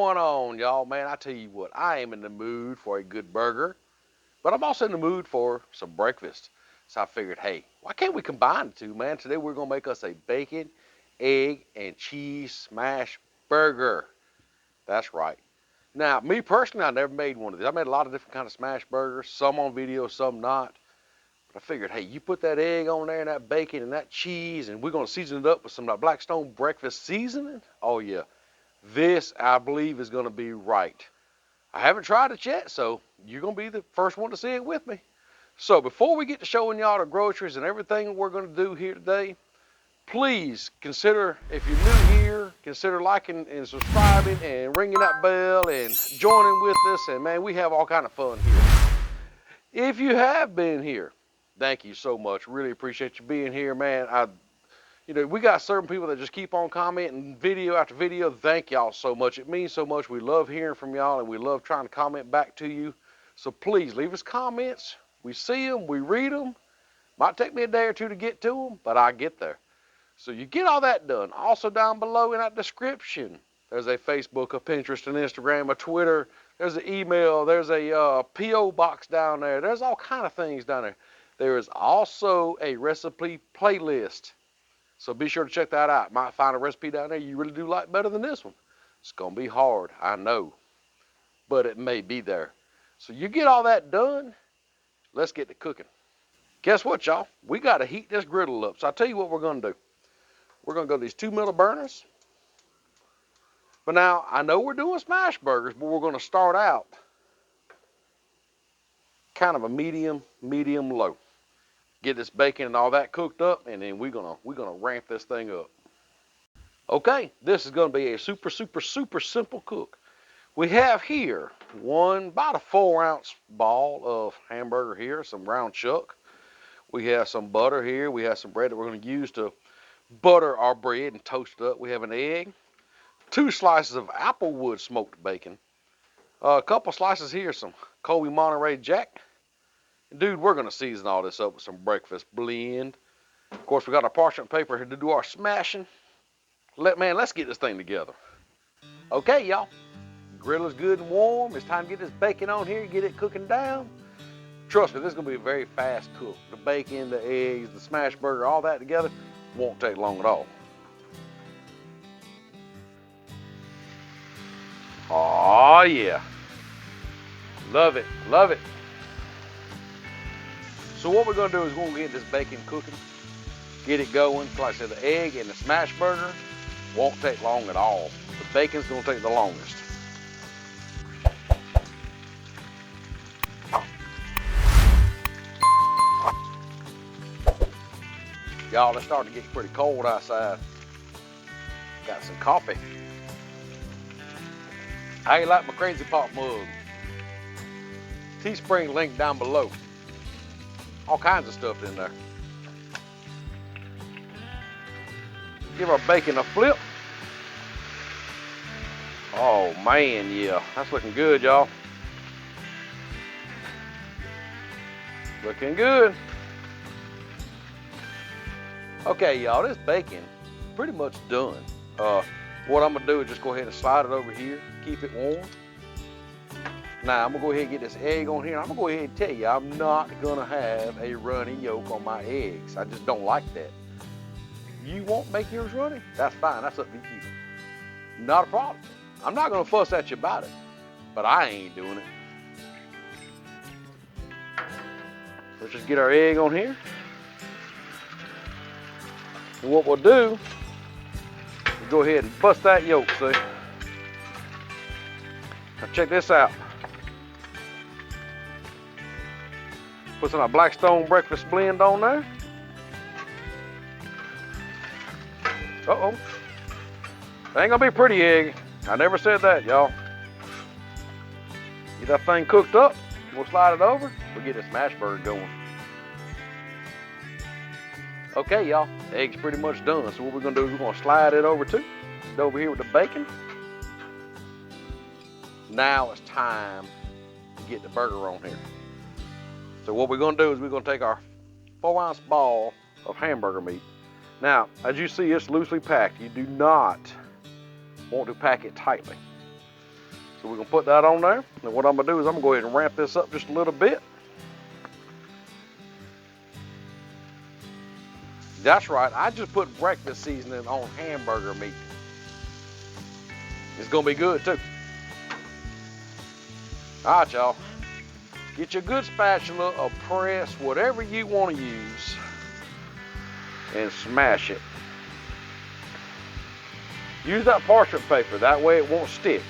going on, y'all? Man, I tell you what, I am in the mood for a good burger, but I'm also in the mood for some breakfast. So I figured, hey, why can't we combine the two, man? Today we're gonna make us a bacon, egg, and cheese smash burger. That's right. Now, me personally, I never made one of these. I made a lot of different kind of smash burgers, some on video, some not. But I figured, hey, you put that egg on there and that bacon and that cheese, and we're gonna season it up with some Blackstone breakfast seasoning. Oh yeah, this I believe is gonna be right. I haven't tried it yet, so you're gonna be the first one to see it with me. So before we get to showing y'all the groceries and everything we're gonna do here today, please consider, if you're new here, consider liking and subscribing and ringing that bell and joining with us. And man, we have all kind of fun here. If you have been here, thank you so much. Really appreciate you being here, man. We got certain people that just keep on commenting video after video. Thank y'all so much. It means so much. We love hearing from y'all, and we love trying to comment back to you. So please leave us comments. We see them, we read them. Might take me a day or two to get to them, but I get there. So you get all that done. Also down below in that description, there's a Facebook, a Pinterest, an Instagram, a Twitter. There's an email. There's a P.O. box down there. There's all kind of things down there. There is also a recipe playlist. So be sure to check that out. Might find a recipe down there you really do like better than this one. It's going to be hard, I know, but it may be there. So you get all that done, let's get to cooking. Guess what, y'all? We got to heat this griddle up. So I'll tell you what we're going to do. We're going to go to these 2 burners. But now, I know we're doing smash burgers, but we're going to start out kind of a medium low. Get this bacon and all that cooked up, and then we're gonna ramp this thing up. Okay, this is gonna be a super simple cook. We have here about a 4-ounce ball of hamburger here, some round chuck. We have some butter here. We have some bread that we're gonna use to butter our bread and toast it up. We have an egg, 2 slices of applewood smoked bacon, a couple slices here, some Colby Monterey Jack. Dude, we're going to season all this up with some breakfast blend. Of course, we got our parchment paper here to do our smashing. Let's get this thing together. Okay, y'all. Griddle is good and warm. It's time to get this bacon on here, get it cooking down. Trust me, this is going to be a very fast cook. The bacon, the eggs, the smash burger, all that together won't take long at all. Oh, yeah. Love it, love it. So what we're going to do is we're going to get this bacon cooking, get it going. Like I said, the egg and the smash burger won't take long at all. The bacon's going to take the longest. Y'all, it's starting to get pretty cold outside. Got some coffee. How you like my Crazy Pot mug? Teespring link down below. All kinds of stuff in there. Give our bacon a flip. Oh man, yeah, that's looking good, y'all. Looking good. Okay, y'all, this bacon pretty much done. What I'm gonna do is just go ahead and slide it over here, keep it warm. Now, I'm going to go ahead and get this egg on here. I'm going to go ahead and tell you, I'm not going to have a runny yolk on my eggs. I just don't like that. You won't make yours runny? That's fine. That's up to you. Not a problem. I'm not going to fuss at you about it, but I ain't doing it. Let's just get our egg on here. And what we'll do is go ahead and bust that yolk, see? Now check this out. Put some Blackstone breakfast blend on there. Uh-oh. That ain't gonna be pretty egg. I never said that, y'all. Get that thing cooked up. We'll slide it over. We'll get this Smashburger going. Okay, y'all. The egg's pretty much done. So what we're gonna do is we're gonna slide it over here with the bacon. Now it's time to get the burger on here. So what we're gonna do is we're gonna take our 4-ounce ball of hamburger meat. Now, as you see, it's loosely packed. You do not want to pack it tightly. So we're going to put that on there. And what I'm going to do is I'm going to go ahead and ramp this up just a little bit. That's right, I just put breakfast seasoning on hamburger meat. It's going to be good too. All right, y'all. Get your good spatula or press, whatever you want to use, and smash it. Use that parchment paper, that way it won't stick.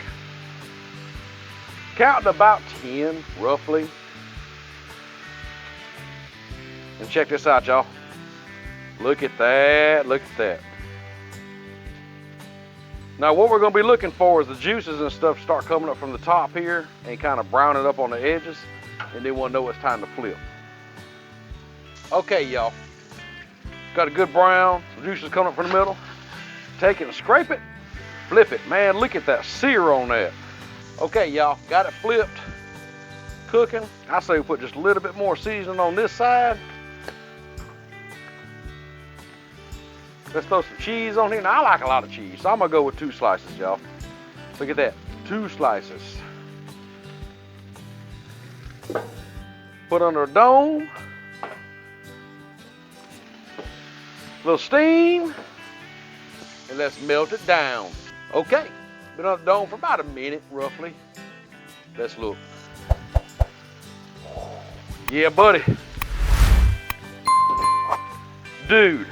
Count to about 10, roughly. And check this out, y'all. Look at that, look at that. Now what we're gonna be looking for is the juices and stuff start coming up from the top here and kind of brown it up on the edges, and then we'll know it's time to flip. Okay, y'all. Got a good brown, some juices coming up from the middle. Take it and scrape it, flip it. Man, look at that sear on that. Okay, y'all, got it flipped, cooking. I say we put just a little bit more seasoning on this side. Let's throw some cheese on here. Now, I like a lot of cheese, so I'm gonna go with 2 slices, y'all. Look at that, 2 slices. Put under a dome. Little steam. And let's melt it down. Okay, been on the dome for about a minute, roughly. Let's look. Yeah, buddy. Dude.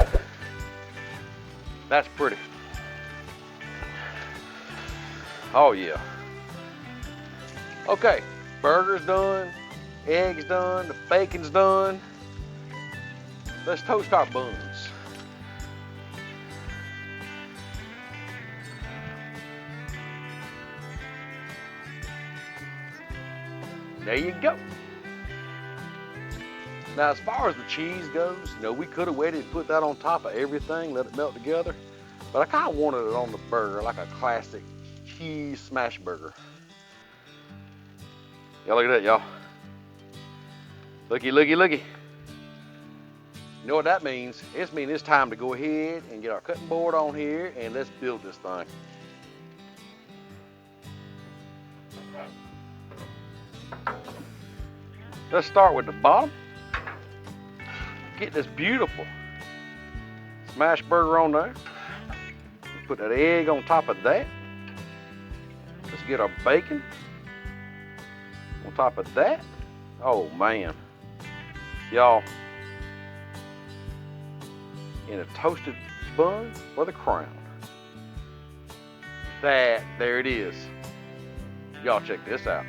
That's pretty. Oh yeah. Okay, burger's done, eggs done, the bacon's done. Let's toast our buns. There you go. Now, as far as the cheese goes, you know, we could have waited and put that on top of everything, let it melt together. But I kind of wanted it on the burger, like a classic cheese smash burger. Y'all look at that, y'all. Looky, looky, looky. You know what that means? It means it's time to go ahead and get our cutting board on here and let's build this thing. Let's start with the bottom. Get this beautiful smash burger on there. Put that egg on top of that. Let's get our bacon on top of that. Oh man, y'all, in a toasted bun for the crown. There it is. Y'all check this out.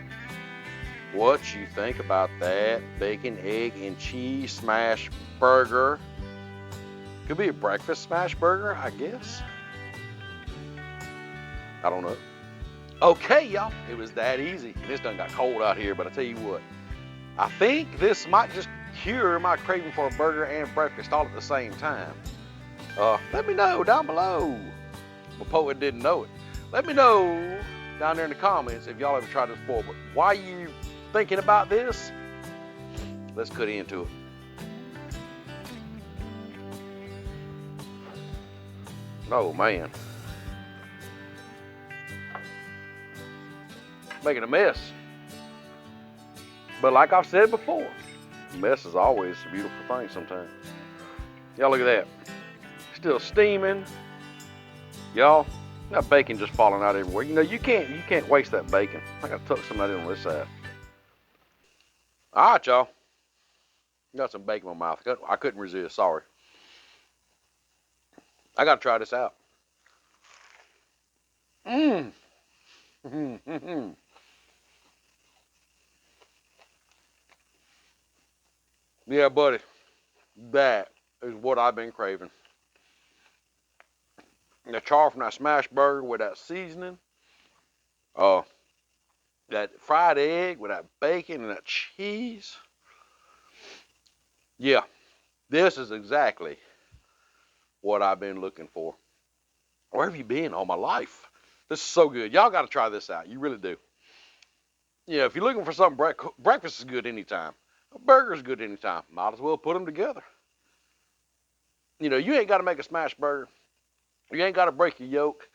What you think about that bacon, egg, and cheese smash burger? Could be a breakfast smash burger, I guess. I don't know. Okay, y'all, it was that easy. This done got cold out here, but I tell you what, I think this might just cure my craving for a burger and breakfast all at the same time. Let me know down below. My poet didn't know it. Let me know down there in the comments if y'all ever tried this before. But why you thinking about this? Let's cut into it. Oh man, making a mess. But like I've said before, mess is always a beautiful thing sometimes. Y'all look at that. Still steaming. Y'all, that bacon just falling out everywhere. You know, you can't waste that bacon. I gotta tuck some of that in on this side. All right, y'all. Got some bacon in my mouth. I couldn't resist, sorry. I gotta try this out. Yeah, buddy. That is what I've been craving. The char from that smash burger with that seasoning. That fried egg with that bacon and that cheese. Yeah, this is exactly what I've been looking for. Where have you been all my life? This is so good. Y'all got to try this out. You really do. You know, if you're looking for something, breakfast is good anytime. A burger is good anytime. Might as well put them together. You know, you ain't got to make a smash burger. You ain't got to break your yolk.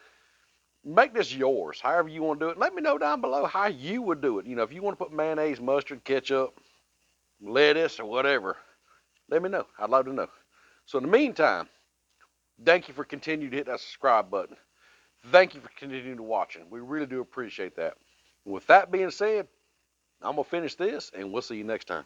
Make this yours, however you want to do it. Let me know down below how you would do it. You know, if you want to put mayonnaise, mustard, ketchup, lettuce, or whatever, let me know. I'd love to know. So in the meantime, thank you for continuing to hit that subscribe button. Thank you for continuing to watching. We really do appreciate that. With that being said, I'm going to finish this, and we'll see you next time.